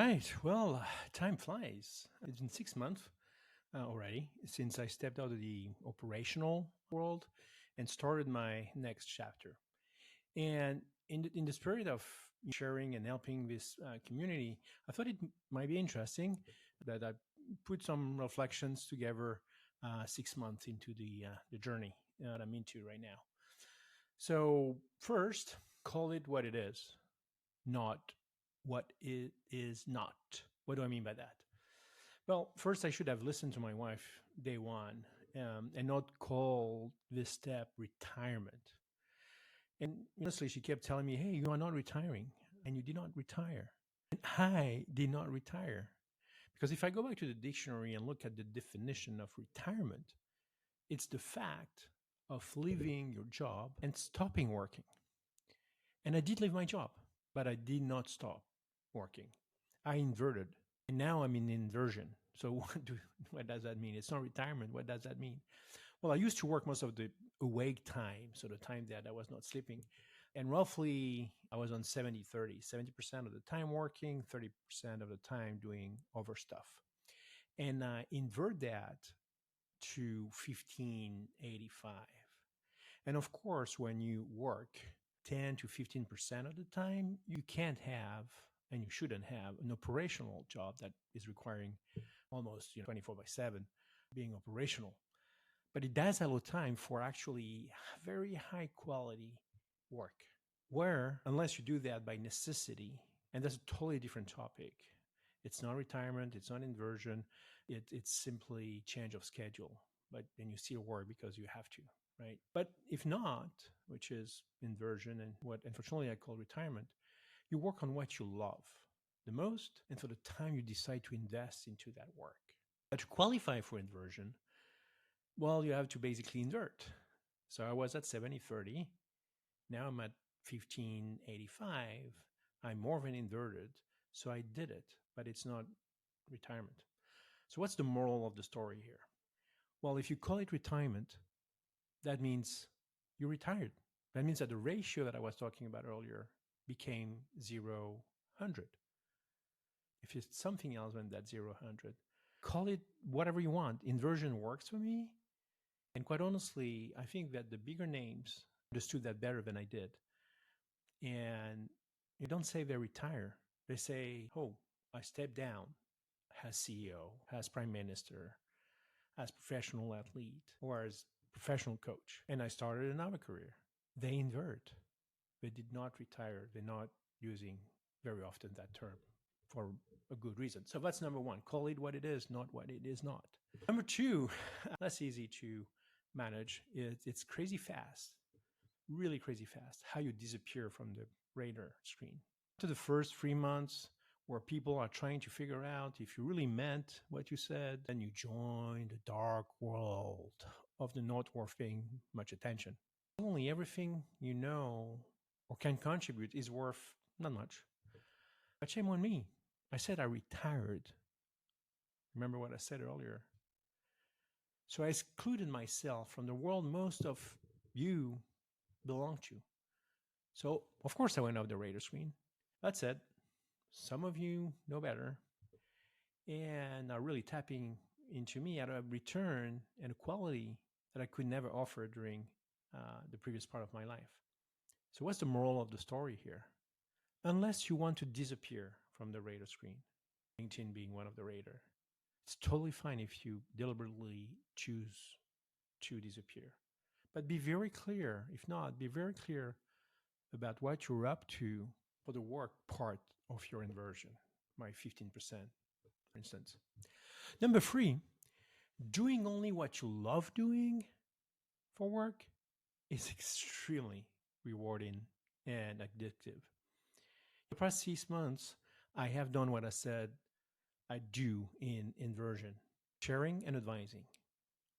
right. Well, time flies. It's been 6 months already since I stepped out of the operational world and started my next chapter. And in the spirit of sharing and helping this community, I thought it might be interesting that I put some reflections together 6 months into the journey that I'm into right now. So, first, call it what it is, not what it is not. What do I mean by that? Well, first, I should have listened to my wife day one and not call this step retirement. And honestly, she kept telling me, hey, you are not retiring, and you did not retire. And I did not retire. Because if I go back to the dictionary and look at the definition of retirement, it's the fact of leaving your job and stopping working. And I did leave my job, but I did not stop working. I inverted, and now I'm in inversion. So what does that mean? It's not retirement. What does that mean? Well, I used to work most of the awake time, so the time that I was not sleeping. And roughly, I was on 70-30, 70% of the time working, 30% of the time doing other stuff. And I invert that to 1585. And of course, when you work 10 to 15% of the time, you can't have and you shouldn't have an operational job that is requiring almost 24 by 7 being operational. But it does allow time for actually very high quality work, where unless you do that by necessity, and that's a totally different topic. It's not retirement, it's not inversion, it's simply change of schedule. But then you still work because you have to, right? But if not, which is inversion and what unfortunately I call retirement, you work on what you love the most and for the time you decide to invest into that work. But to qualify for inversion, well, you have to basically invert. So I was at 70-30. Now I'm at 1585. I'm more than inverted. So I did it, but it's not retirement. So what's the moral of the story here? Well, if you call it retirement, that means you're retired. That means that the ratio that I was talking about earlier became 0-100. If it's something else than that 0-100, call it whatever you want. Inversion works for me. And quite honestly, I think that the bigger names understood that better than I did. And they don't say they retire. They say, oh, I step down as CEO, as prime minister, as professional athlete, or as professional coach. And I started another career. They invert. They did not retire. They're not using very often that term for a good reason. So that's number one. Call it what it is, not what it is not. Number two, less easy to manage. It's crazy fast, really crazy fast, how you disappear from the radar screen. To the first 3 months where people are trying to figure out if you really meant what you said, then you join the dark world of the not worth paying much attention. Only everything you know or can contribute is worth not much. But shame on me. I said I retired. Remember what I said earlier? So I excluded myself from the world most of you belong to. So, of course, I went off the radar screen. That said, some of you know better and are really tapping into me at a return and a quality that I could never offer during the previous part of my life. So, what's the moral of the story here? Unless you want to disappear from the radar screen, LinkedIn being one of the radar, it's totally fine if you deliberately choose to disappear. But be very clear. If not, be very clear about what you're up to for the work part of your inversion, my 15%, for instance. Number three, doing only what you love doing for work is extremely rewarding and addictive. The past 6 months, I have done what I said I do in inversion, sharing and advising.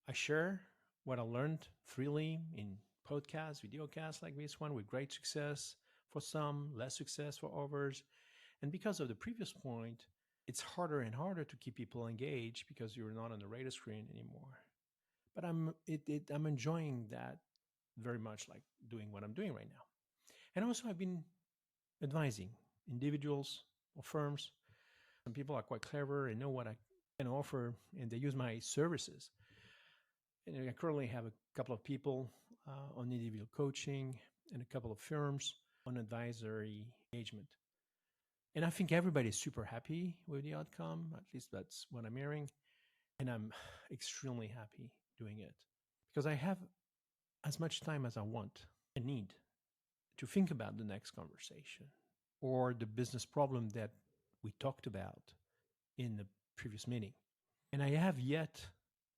I share what I learned freely in podcasts, videocasts like this one with great success for some, less success for others. And because of the previous point, it's harder and harder to keep people engaged because you're not on the radar screen anymore. But I'm enjoying that very much, like doing what I'm doing right now. And also I've been advising individuals or firms Some people are quite clever and know what I can offer, and they use my services. And I currently have a couple of people on individual coaching and a couple of firms on advisory engagement. And I think everybody is super happy with the outcome. At least that's what I'm hearing. And I'm extremely happy doing it because I have as much time as I want and need to think about the next conversation or the business problem that we talked about in the previous meeting. And I have yet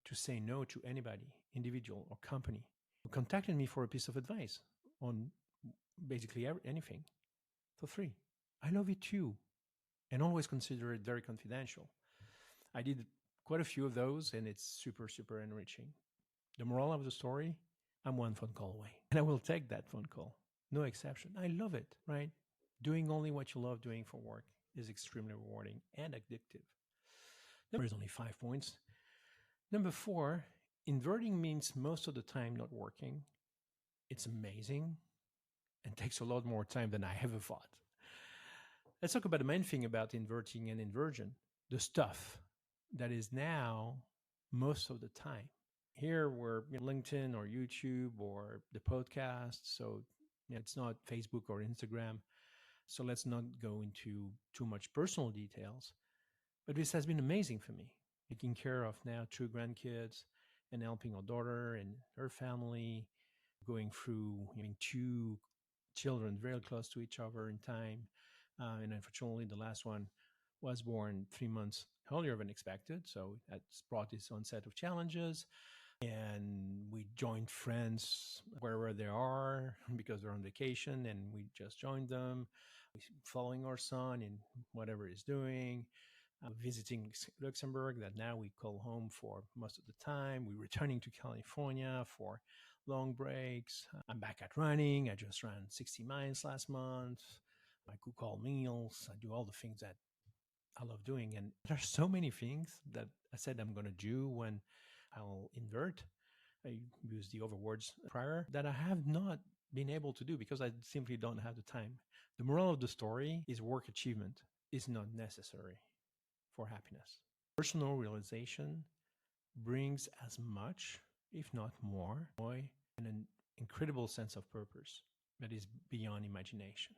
to say no to anybody, individual or company, who contacted me for a piece of advice on basically anything for free. I love it too, and always consider it very confidential. I did quite a few of those, and it's super, super enriching. The moral of the story, I'm one phone call away, and I will take that phone call. No exception. I love it, right? Doing only what you love doing for work is extremely rewarding and addictive. There is only 5 points. Number 4, inverting means most of the time not working. It's amazing and takes a lot more time than I ever thought. Let's talk about the main thing about inverting and inversion, the stuff that is now most of the time. Here we're LinkedIn or YouTube or the podcast, so it's not Facebook or Instagram. So let's not go into too much personal details. But this has been amazing for me, taking care of now 2 grandkids and helping our daughter and her family, going through having 2 children very close to each other in time. And unfortunately, the last one was born 3 months earlier than expected. So that's brought its own set of challenges. And we joined friends wherever they are because they're on vacation, and we just joined them, following our son in whatever he's doing, visiting Luxembourg that now we call home for most of the time. We're returning to California for long breaks. I'm back at running. I just ran 60 miles last month. I cook all meals. I do all the things that I love doing. And there's so many things that I said I'm going to do when I'll invert. I use the other words prior that I have not been able to do because I simply don't have the time. The moral of the story is work achievement is not necessary for happiness. Personal realization brings as much, if not more, joy and an incredible sense of purpose that is beyond imagination.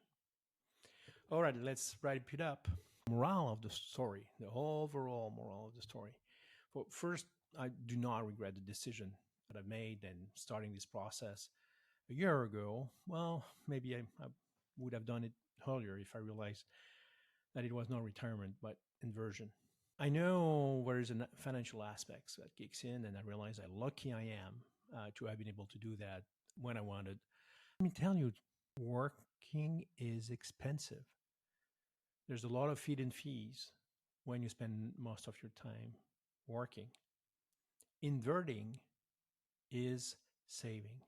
All right, let's wrap it up. Moral of the story, the overall moral of the story. Well, first, I do not regret the decision that I made and starting this process a year ago. Well, maybe I would have done it earlier if I realized that it was not retirement, but inversion. I know there is a financial aspect that kicks in, and I realize how lucky I am to have been able to do that when I wanted. Let me tell you, working is expensive. There's a lot of feed and fees when you spend most of your time working. Inverting is saving.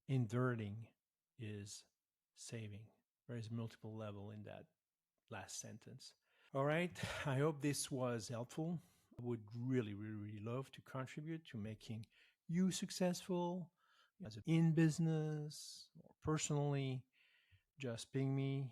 Inverting is saving. There is multiple level in that last sentence. All right. I hope this was helpful. I would really, really, really love to contribute to making you successful as in business or personally. Just ping me